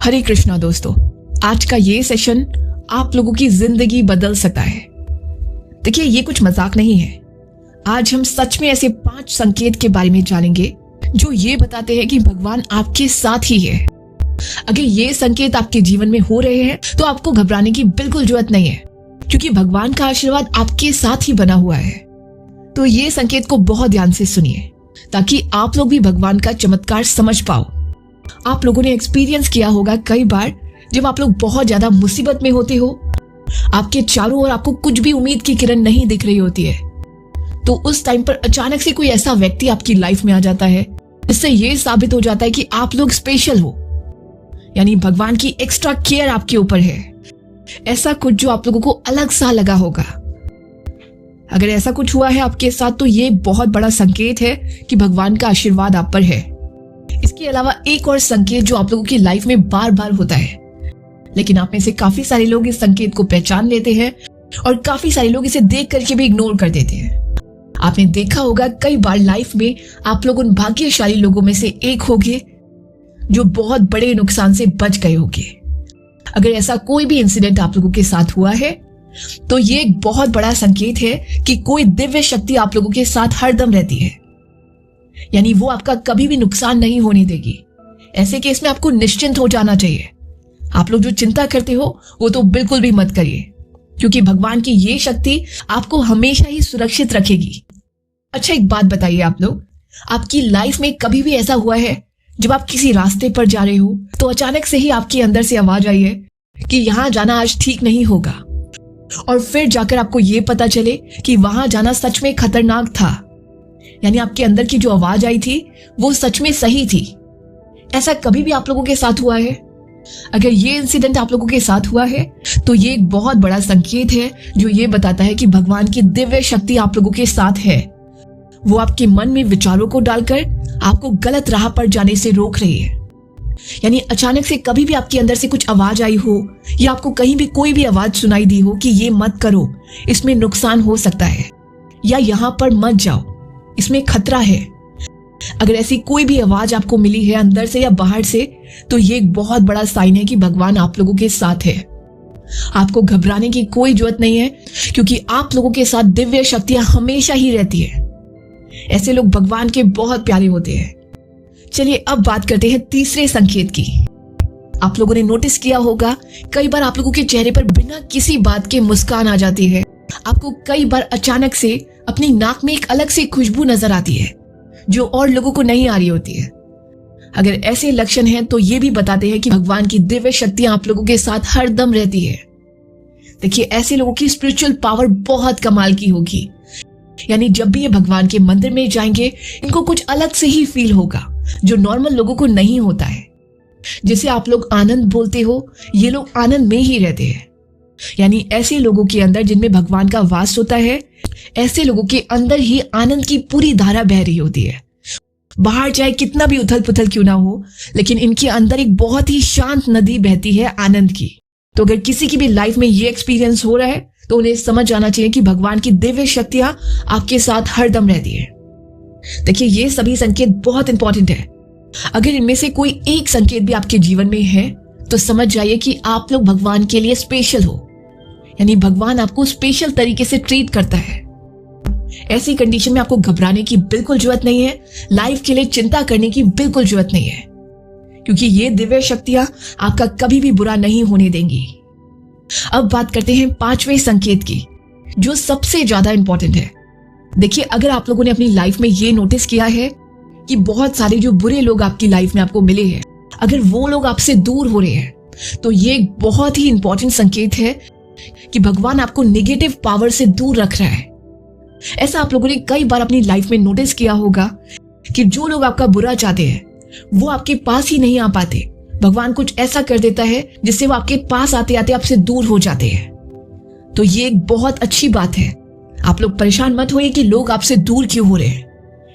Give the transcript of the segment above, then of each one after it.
हरे कृष्णा दोस्तों, आज का ये सेशन आप लोगों की जिंदगी बदल सकता है। देखिए, ये कुछ मजाक नहीं है। आज हम सच में ऐसे 5 संकेत के बारे में जानेंगे जो ये बताते हैं कि भगवान आपके साथ ही है। अगर ये संकेत आपके जीवन में हो रहे हैं तो आपको घबराने की बिल्कुल जरूरत नहीं है, क्योंकि भगवान का आशीर्वाद आपके साथ ही बना हुआ है। तो ये संकेत को बहुत ध्यान से सुनिए ताकि आप लोग भी भगवान का चमत्कार समझ पाओ। आप लोगों ने एक्सपीरियंस किया होगा कई बार, जब आप लोग बहुत ज्यादा मुसीबत में होते हो, आपके चारों ओर आपको कुछ भी उम्मीद की किरण नहीं दिख रही होती है, तो उस टाइम पर अचानक से कोई ऐसा व्यक्ति आपकी लाइफ में आ जाता है जिससे ये साबित हो जाता है कि आप लोग स्पेशल हो, यानी भगवान की एक्स्ट्रा केयर आपके ऊपर है। ऐसा कुछ जो आप लोगों को अलग सा लगा होगा। अगर ऐसा कुछ हुआ है आपके साथ तो ये बहुत बड़ा संकेत है कि भगवान का आशीर्वाद आप पर है। इसके अलावा एक और संकेत जो आप लोगों की लाइफ में बार बार होता है, लेकिन आप में से काफी सारे लोग इस संकेत को पहचान लेते हैं और काफी सारे लोग इसे देख करके भी इग्नोर कर देते हैं। आपने देखा होगा कई बार लाइफ में आप लोग उन भाग्यशाली लोगों में से एक होंगे जो बहुत बड़े नुकसान से बच गए होंगे। अगर ऐसा कोई भी इंसिडेंट आप लोगों के साथ हुआ है तो ये एक बहुत बड़ा संकेत है कि कोई दिव्य शक्ति आप लोगों के साथ हरदम रहती है, यानी वो आपका कभी भी नुकसान नहीं होने देगी। ऐसे केस में आपको निश्चिंत हो जाना चाहिए। आप लोग जो चिंता करते हो वो तो बिल्कुल भी मत करिए, क्योंकि भगवान की ये शक्ति आपको हमेशा ही सुरक्षित रखेगी। अच्छा, एक बात बताइए, आप लोग, आपकी लाइफ में कभी भी ऐसा हुआ है जब आप किसी रास्ते पर जा रहे हो तो अचानक से ही आपके अंदर से आवाज आई है कि यहां जाना आज ठीक नहीं होगा, और फिर जाकर आपको ये पता चले कि वहां जाना सच में खतरनाक था, यानी आपके अंदर की जो आवाज आई थी वो सच में सही थी। ऐसा कभी भी आप लोगों के साथ हुआ है? अगर ये इंसिडेंट आप लोगों के साथ हुआ है तो ये एक बहुत बड़ा संकेत है जो ये बताता है कि भगवान की दिव्य शक्ति आप लोगों के साथ है। वो आपके मन में विचारों को डालकर आपको गलत राह पर जाने से रोक रही है। यानी अचानक से कभी भी आपके अंदर से कुछ आवाज आई हो या आपको कहीं भी कोई भी आवाज सुनाई दी हो कि ये मत करो, इसमें नुकसान हो सकता है, या यहां पर मत जाओ, इसमें खतरा है। अगर ऐसी कोई भी आवाज आपको मिली है अंदर से या बाहर से, तो ये एक बहुत बड़ा साइन है कि भगवान आप लोगों के साथ है। आपको घबराने की कोई जरूरत नहीं है, क्योंकि आप लोगों के साथ दिव्य शक्तियां हमेशा ही रहती है। ऐसे लोग भगवान के बहुत प्यारे होते हैं। चलिए अब बात करते हैं तीसरे संकेत की। आप लोगों ने नोटिस किया होगा कई बार आप लोगों के चेहरे पर बिना किसी बात के मुस्कान आ जाती है। आपको कई बार अचानक से अपनी नाक में एक अलग सी खुशबू नजर आती है जो और लोगों को नहीं आ रही होती है। अगर ऐसे लक्षण हैं तो ये भी बताते हैं कि भगवान की दिव्य शक्तियां आप लोगों के साथ हर दम रहती है। देखिए, ऐसे लोगों की स्पिरिचुअल पावर बहुत कमाल की होगी, यानी जब भी ये भगवान के मंदिर में जाएंगे इनको कुछ अलग से ही फील होगा जो नॉर्मल लोगों को नहीं होता है। जैसे आप लोग आनंद बोलते हो, ये लोग आनंद में ही रहते हैं। यानी ऐसे लोगों के अंदर जिनमें भगवान का वास होता है, ऐसे लोगों के अंदर ही आनंद की पूरी धारा बह रही होती है। बाहर चाहे कितना भी उथल पुथल क्यों ना हो, लेकिन इनके अंदर एक बहुत ही शांत नदी बहती है आनंद की। तो अगर किसी की भी लाइफ में ये एक्सपीरियंस हो रहा है तो उन्हें समझ जाना चाहिए कि भगवान की दिव्य शक्तियां आपके साथ हरदम रहती है। देखिए, ये सभी संकेत बहुत इंपॉर्टेंट है। अगर इनमें से कोई एक संकेत भी आपके जीवन में है तो समझ जाइए कि आप लोग भगवान के लिए स्पेशल हो, यानी भगवान आपको स्पेशल तरीके से ट्रीट करता है। ऐसी कंडीशन में आपको घबराने की बिल्कुल जरूरत नहीं है, लाइफ के लिए चिंता करने की बिल्कुल जरूरत नहीं है, क्योंकि ये दिव्य शक्तियां आपका कभी भी बुरा नहीं होने देंगी। अब बात करते हैं 5वें संकेत की, जो सबसे ज्यादा इंपॉर्टेंट है। देखिए, अगर आप लोगों ने अपनी लाइफ में ये नोटिस किया है कि बहुत सारे जो बुरे लोग आपकी लाइफ में आपको मिले हैं, अगर वो लोग आपसे दूर हो रहे हैं, तो ये एक बहुत ही इंपॉर्टेंट संकेत है कि भगवान आपको नेगेटिव पावर से दूर रख रहा है। ऐसा आप लोगों ने कई बार अपनी लाइफ में नोटिस किया होगा कि जो लोग आपका बुरा चाहते हैं वो आपके पास ही नहीं आ पाते। भगवान कुछ ऐसा कर देता है जिससे वो आपके पास आते आते आपसे दूर हो जाते हैं। तो ये एक बहुत अच्छी बात है। आप लोग परेशान मत होइए कि लोग आपसे दूर क्यों हो रहे हैं।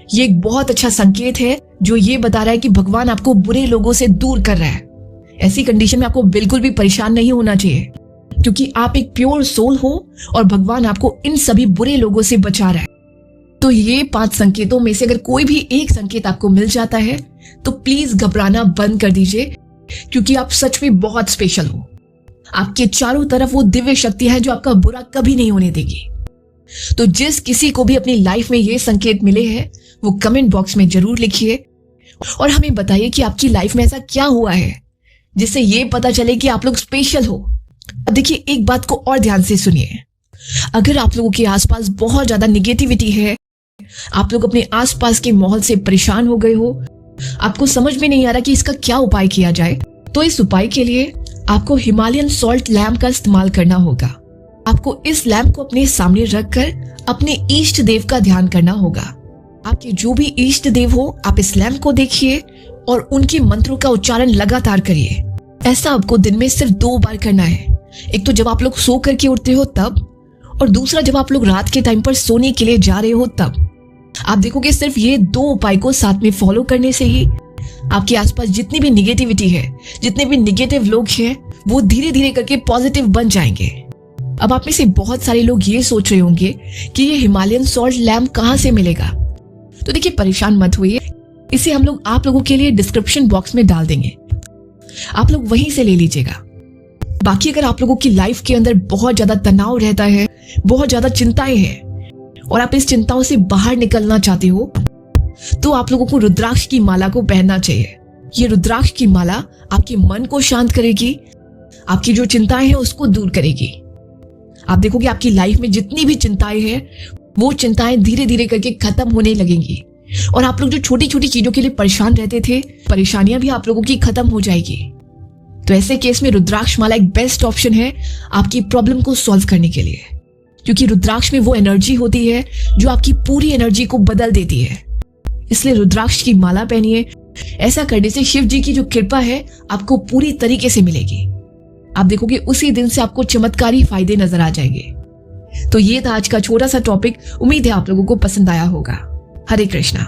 ये एक बहुत अच्छा संकेत है जो ये बता रहा है कि भगवान आपको बुरे लोगों से दूर कर रहा है। ऐसी कंडीशन में आपको बिल्कुल भी परेशान नहीं होना चाहिए, क्योंकि आप एक प्योर सोल हो और भगवान आपको इन सभी बुरे लोगों से बचा रहा है। तो ये 5 संकेतों में से अगर कोई भी एक संकेत आपको मिल जाता है तो प्लीज घबराना बंद कर दीजिए, क्योंकि आप सच में बहुत स्पेशल हो। आपके चारों तरफ वो दिव्य शक्ति है जो आपका बुरा कभी नहीं होने देगी। तो जिस किसी को भी अपनी लाइफ में ये संकेत मिले हैं वो कमेंट बॉक्स में जरूर लिखिए और हमें बताइए कि आपकी लाइफ में ऐसा क्या हुआ है जिससे ये पता चले कि आप लोग स्पेशल हो। अब देखिए, एक बात को और ध्यान से सुनिए। अगर आप लोगों के आसपास बहुत ज्यादा निगेटिविटी है, आप लोग अपने आसपास के माहौल से परेशान हो गए हो, आपको समझ में नहीं आ रहा कि इसका क्या उपाय किया जाए, तो इस उपाय के लिए आपको हिमालयन सॉल्ट लैम्प का इस्तेमाल करना होगा। आपको इस लैम्प को अपने सामने रखकर अपने इष्ट देव का ध्यान करना होगा। आपके जो भी इष्ट देव हो, आप इस लैम्प को देखिए और उनके मंत्रों का उच्चारण लगातार करिए। ऐसा आपको दिन में सिर्फ 2 बार करना है। एक तो जब आप लोग सो करके उठते हो तब, और दूसरा जब आप लोग रात के टाइम पर सोने के लिए जा रहे हो तब। आप देखोगे सिर्फ ये 2 उपाय को साथ में फॉलो करने से ही आपके आसपास जितनी भी निगेटिविटी है, जितने भी निगेटिव लोग हैं, वो धीरे धीरे करके पॉजिटिव बन जाएंगे। अब आप में से बहुत सारे लोग ये सोच रहे होंगे कि ये हिमालयन सॉल्ट लैम्प कहाँ से मिलेगा। तो देखिए, परेशान मत होइए, इसे हम लोग आप लोगों के लिए डिस्क्रिप्शन बॉक्स में डाल देंगे, आप लोग वहीं से ले लीजिएगा। बाकी अगर आप लोगों की लाइफ के अंदर बहुत ज्यादा तनाव रहता है, बहुत ज्यादा चिंताएं हैं और आप इस चिंताओं से बाहर निकलना चाहते हो, तो आप लोगों को रुद्राक्ष की माला को पहनना चाहिए। ये रुद्राक्ष की माला आपके मन को शांत करेगी, आपकी जो चिंताएं हैं उसको दूर करेगी। आप देखोगे आपकी लाइफ में जितनी भी चिंताएं हैं वो चिंताएं धीरे धीरे करके खत्म होने लगेंगी और आप लोग जो छोटी छोटी चीजों के लिए परेशान रहते थे, परेशानियां भी आप लोगों की खत्म हो जाएगी। तो ऐसे केस में रुद्राक्ष माला एक बेस्ट ऑप्शन है आपकी प्रॉब्लम को सॉल्व करने के लिए, क्योंकि रुद्राक्ष में वो एनर्जी होती है जो आपकी पूरी एनर्जी को बदल देती है। इसलिए रुद्राक्ष की माला पहनिए। ऐसा करने से शिव जी की जो कृपा है आपको पूरी तरीके से मिलेगी। आप देखोगे उसी दिन से आपको चमत्कारी फायदे नजर आ जाएंगे। तो ये था आज का छोटा सा टॉपिक। उम्मीद है आप लोगों को पसंद आया होगा। हरे कृष्णा।